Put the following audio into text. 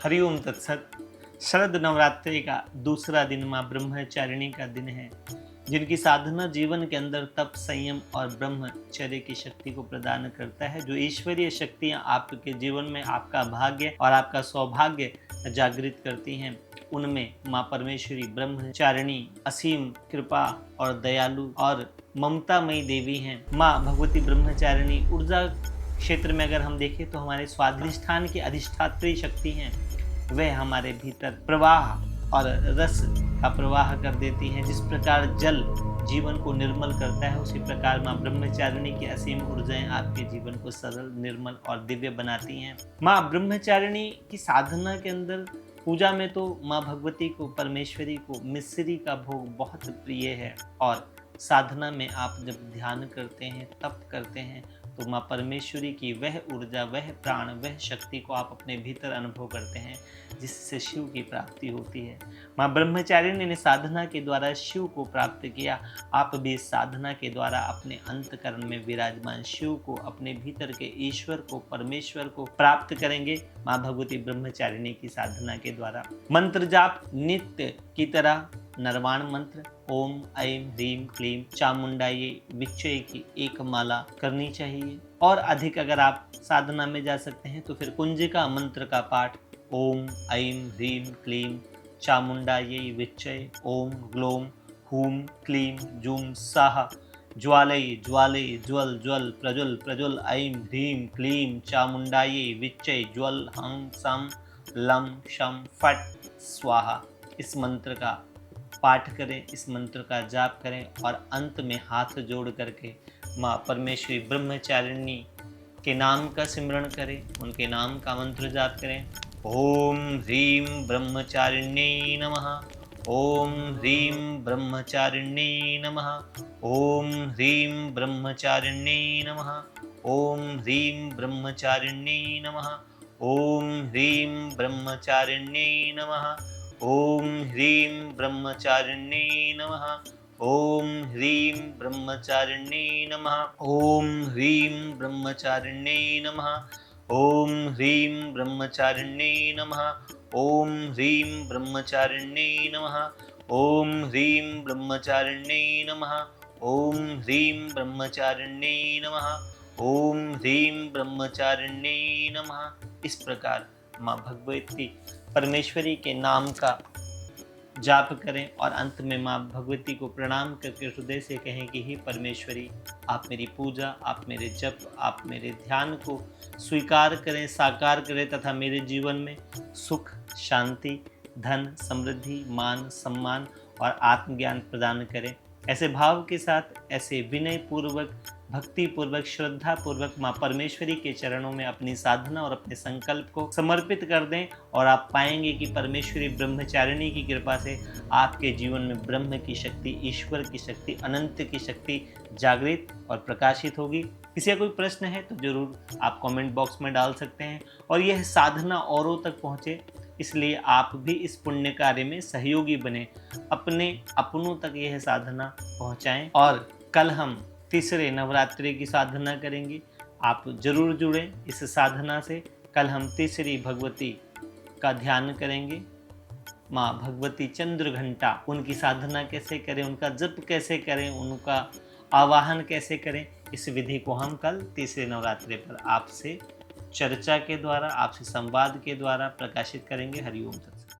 हरिओम तत्सत। शरद नवरात्रि का दूसरा दिन माँ ब्रह्मचारिणी का दिन है, जिनकी साधना जीवन के अंदर तप, संयम और ब्रह्मचर्य की शक्ति को प्रदान करता है। जो ईश्वरीय शक्तियाँ आपके जीवन में आपका भाग्य और आपका सौभाग्य जागृत करती हैं, उनमें माँ परमेश्वरी ब्रह्मचारिणी असीम कृपा और दयालु और ममतामयी देवी हैं। माँ भगवती ब्रह्मचारिणी ऊर्जा क्षेत्र में अगर हम देखें तो हमारे स्वाधिष्ठान की अधिष्ठात्री शक्ति हैं। वह हमारे भीतर प्रवाह और रस का प्रवाह कर देती हैं। जिस प्रकार जल जीवन को निर्मल करता है, उसी प्रकार माँ ब्रह्मचारिणी की असीम ऊर्जाएं आपके जीवन को सरल, निर्मल और दिव्य बनाती हैं। माँ ब्रह्मचारिणी की साधना के अंदर पूजा में तो माँ भगवती को, परमेश्वरी को मिश्री का भोग बहुत प्रिय है। और साधना में आप जब ध्यान करते हैं, तप करते हैं, तो माँ परमेश्वरी की वह ऊर्जा, वह प्राण, वह शक्ति को आप अपने भीतर अनुभव करते हैं, जिससे शिव की प्राप्ति होती है। माँ ब्रह्मचारिणी ने साधना के द्वारा शिव को प्राप्त किया। आप भी इस साधना के द्वारा अपने अंतकरण में विराजमान शिव को, अपने भीतर के ईश्वर को, परमेश्वर को प्राप्त करेंगे माँ भगवती ब्रह्मचारिणी की साधना के द्वारा। मंत्र जाप नित्य की तरह नरवाण मंत्र ओम ऐं ह्रीं क्लीं चामुंडायै विच्चय की एक माला करनी चाहिए। और अधिक अगर आप साधना में जा सकते हैं तो फिर कुंजिका मंत्र का पाठ ओम ऐं ह्रीं क्लीं चामुंडायै विच्चय ओम ग्लोम हूम क्लीं जूम स्वाहा ज्वालय ज्वालय ज्वल ज्वल प्रज्वल प्रज्वल ऐं ह्रीं क्लीं चामुंडायै विच्चय ज्वल हं सं लं शं फट स्वाहा। इस मंत्र का पाठ करें, इस मंत्र का जाप करें और अंत में हाथ जोड़ करके माँ परमेश्वरी ब्रह्मचारिणी के नाम का सिमरण करें, उनके नाम का मंत्र जाप करें। ओम ह्रीं ब्रह्मचारिण्यै नमः, ओम ह्रीं ब्रह्मचारिण्यै नमः, ओम ह्रीं ब्रह्मचारिण्यै नमः, ओम ह्रीं ब्रह्मचारिण्यै नमः, ओम ह्रीं ब्रह्मचारिण्यै नमः, ओम ह्रीं ब्रह्मचारिण्यै नमः, ओम ह्रीं ब्रह्मचारिण्यै नमः, ओम ह्रीं ब्रह्मचारिण्यै नमः, ओम ह्रीं ब्रह्मचारिण्यै नमः, ओम ह्रीं ब्रह्मचारिण्यै नमः, ओम ह्रीं ब्रह्मचारिण्यै नमः, ओम ह्रीं ब्रह्मचारिण्यै नमः, ओम ह्रीं ब्रह्मचारिण्यै नमः। इस प्रकार माँ भगवती परमेश्वरी के नाम का जाप करें और अंत में माँ भगवती को प्रणाम करके हृदय से कहें कि हे परमेश्वरी, आप मेरी पूजा, आप मेरे जप, आप मेरे ध्यान को स्वीकार करें, साकार करें तथा मेरे जीवन में सुख, शांति, धन, समृद्धि, मान, सम्मान और आत्मज्ञान प्रदान करें। ऐसे भाव के साथ, ऐसे विनय पूर्वक, भक्ति पूर्वक, श्रद्धा पूर्वक माँ परमेश्वरी के चरणों में अपनी साधना और अपने संकल्प को समर्पित कर दें और आप पाएंगे कि परमेश्वरी ब्रह्मचारिणी की कृपा से आपके जीवन में ब्रह्म की शक्ति, ईश्वर की शक्ति, अनंत की शक्ति जागृत और प्रकाशित होगी। किसी का कोई प्रश्न है तो जरूर आप कमेंट बॉक्स में डाल सकते हैं और यह साधना औरों तक पहुँचे, इसलिए आप भी इस पुण्य कार्य में सहयोगी बने, अपने अपनों तक यह साधना पहुंचाएं। और कल हम तीसरे नवरात्रि की साधना करेंगे, आप जरूर जुड़ें इस साधना से। कल हम तीसरी भगवती का ध्यान करेंगे, माँ भगवती चंद्र घंटा, उनकी साधना कैसे करें, उनका जप कैसे करें, उनका आवाहन कैसे करें, इस विधि को हम कल तीसरे नवरात्रि पर आपसे चर्चा के द्वारा, आपसे संवाद के द्वारा प्रकाशित करेंगे। हरिओम तत्सत।